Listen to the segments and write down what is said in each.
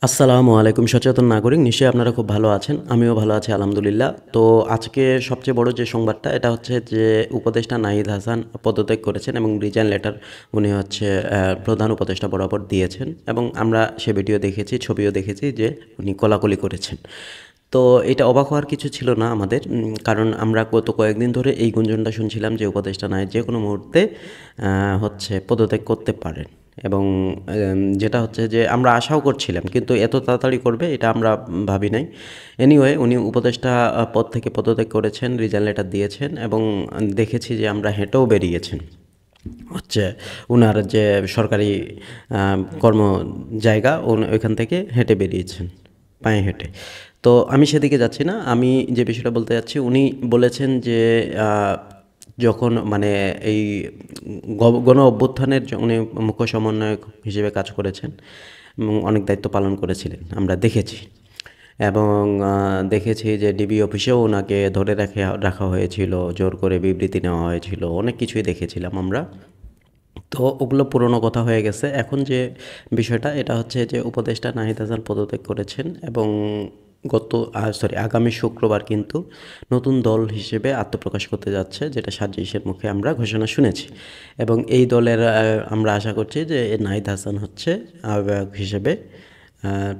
আসসালামু আলাইকুম সচেতন নাগরিক। নিশ্চয়ই আপনারা খুব ভালো আছেন। আমিও ভালো আছি আলহামদুলিল্লাহ। তো আজকে সবচেয়ে বড় যে সংবাদটা এটা হচ্ছে যে উপদেষ্টা নাহিদ হাসান পদত্যাগ করেছেন এবং রিজাইন লেটার উনি হচ্ছে প্রধান উপদেষ্টা বরাবর দিয়েছেন এবং আমরা সে ভিডিও দেখেছি, ছবিও দেখেছি যে উনি কোলাকুলি করেছেন। তো এটা অবাক হওয়ার কিছু ছিল না আমাদের, কারণ আমরা গত কয়েকদিন ধরে এই গুঞ্জনটা শুনছিলাম যে উপদেষ্টা নাহিদ যে কোনো মুহূর্তে হচ্ছে পদত্যাগ করতে পারেন এবং যেটা হচ্ছে যে আমরা আশাও করছিলাম, কিন্তু এত তাড়াতাড়ি করবে এটা আমরা ভাবি নাই। এনিওয়ে উনি উপদেষ্টা পদ থেকে পদত্যাগ করেছেন, রিজাইন লেটার দিয়েছেন এবং দেখেছি যে আমরা হেঁটেও বেরিয়েছেন হচ্ছে ওনার যে সরকারি কর্ম জায়গা ওইখান থেকে হেঁটে বেরিয়েছেন, পায়ে হেঁটে। তো আমি সেদিকে যাচ্ছি না, আমি যে বিষয়টা বলতে যাচ্ছি উনি বলেছেন যে যখন মানে এই গণ অভ্যুত্থানের উনি মুখ্য সমন্বয়ক হিসেবে কাজ করেছেন এবং অনেক দায়িত্ব পালন করেছিলেন আমরা দেখেছি। এবং দেখেছি যে ডিবি অফিসেও ওনাকে ধরে রাখা হয়েছিল, জোর করে বিবৃতি নেওয়া হয়েছিল, অনেক কিছুই দেখেছিলাম আমরা। তো ওগুলো পুরনো কথা হয়ে গেছে। এখন যে বিষয়টা এটা হচ্ছে যে উপদেষ্টা নাহিদ হাসান পদত্যাগ করেছেন এবং আগামী শুক্রবার কিন্তু নতুন দল হিসেবে আত্মপ্রকাশ করতে যাচ্ছে, যেটা সাজিশের মুখে আমরা ঘোষণা শুনেছি। এবং এই দলের আমরা আশা করছি যে নাহিদ হাসান হচ্ছে আহ্বায়ক হিসেবে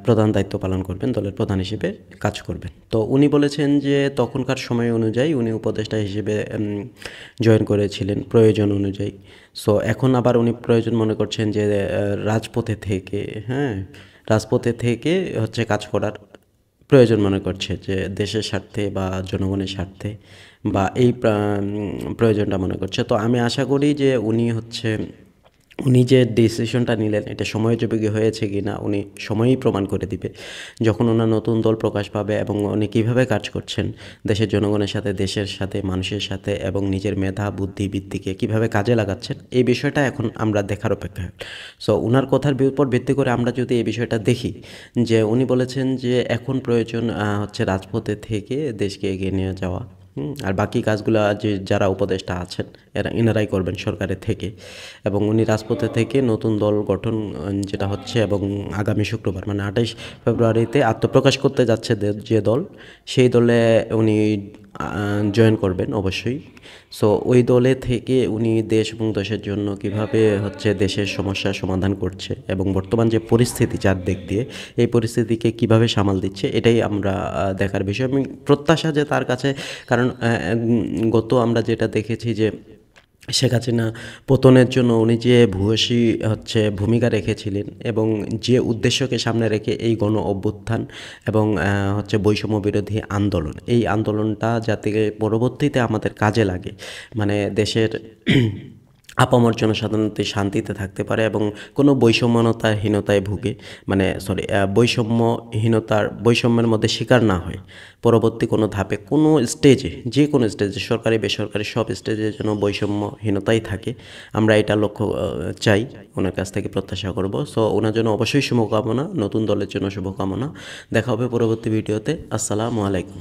প্রধান দায়িত্ব পালন করবেন, দলের প্রধান হিসেবে কাজ করবেন। তো উনি বলেছেন যে তখনকার সময় অনুযায়ী উনি উপদেষ্টা হিসেবে জয়েন করেছিলেন প্রয়োজন অনুযায়ী। সো এখন আবার উনি প্রয়োজন মনে করছেন যে রাজপথে থেকে রাজপথে থেকে হচ্ছে কাজ করার প্রয়োজন মনে করছে, যে দেশের স্বার্থে বা জনগণের স্বার্থে বা এই প্রয়োজনটা মনে করছে। তো আমি আশা করি যে উনি যে ডিসিশনটা নিলেন এটা সময়োপযোগী হয়েছে কি না উনি সময়ই প্রমাণ করে দিবে, যখন ওনার নতুন দল প্রকাশ পাবে এবং উনি কীভাবে কাজ করছেন দেশের জনগণের সাথে, দেশের সাথে, মানুষের সাথে এবং নিজের মেধা বুদ্ধি বৃত্তিকে কীভাবে কাজে লাগাচ্ছেন, এই বিষয়টা এখন আমরা দেখার অপেক্ষায়। সো ওনার কথার উপর ভিত্তি করে আমরা যদি এই বিষয়টা দেখি যে উনি বলেছেন যে এখন প্রয়োজন হচ্ছে রাজপথে থেকে দেশকে এগিয়ে নিয়ে যাওয়া, আর বাকি কাজগুলো যে যারা উপদেষ্টা আছেন এনারাই করবেন সরকারের থেকে। এবং উনি রাজপথে থেকে নতুন দল গঠন যেটা হচ্ছে এবং আগামী শুক্রবার মানে 28 ফেব্রুয়ারিতে আত্মপ্রকাশ করতে যাচ্ছে যে দল, সেই দলে উনি জয়েন করবেন অবশ্যই। সো ওই দলে থেকে উনি দেশ এবং দেশের জন্য কিভাবে হচ্ছে দেশের সমস্যার সমাধান করছে এবং বর্তমান যে পরিস্থিতি চারদিক দিয়ে এই পরিস্থিতিকে কিভাবে সামাল দিচ্ছে এটাই আমরা দেখার বিষয়। আমি প্রত্যাশা যে তার কাছে, কারণ গত আমরা যেটা দেখেছি যে শেখ হাসিনা পতনের জন্য উনি যে ভূয়সী ভূমিকা রেখেছিলেন এবং যে উদ্দেশ্যকে সামনে রেখে এই গণ অভ্যুত্থান এবং বৈষম্য বিরোধী আন্দোলন, এই আন্দোলনটা যাতে পরবর্তীতে আমাদের কাজে লাগে, মানে দেশের আপামর জনসাধারণতে শান্তিতে থাকতে পারে এবং কোনো বৈষম্যহীনতায় ভুগে, বৈষম্যের মধ্যে শিকার না হয়, পরবর্তী কোনো ধাপে কোনো স্টেজে, যে কোনো স্টেজে, সরকারি বেসরকারি সব স্টেজে যেন বৈষম্যহীনতাই থাকে, আমরা এটা লক্ষ্য চাই, ওনার কাছ থেকে প্রত্যাশা করব। সো ওনার জন্য অবশ্যই শুভকামনা, নতুন দলের জন্য শুভকামনা। দেখা হবে পরবর্তী ভিডিওতে। আসসালামু আলাইকুম।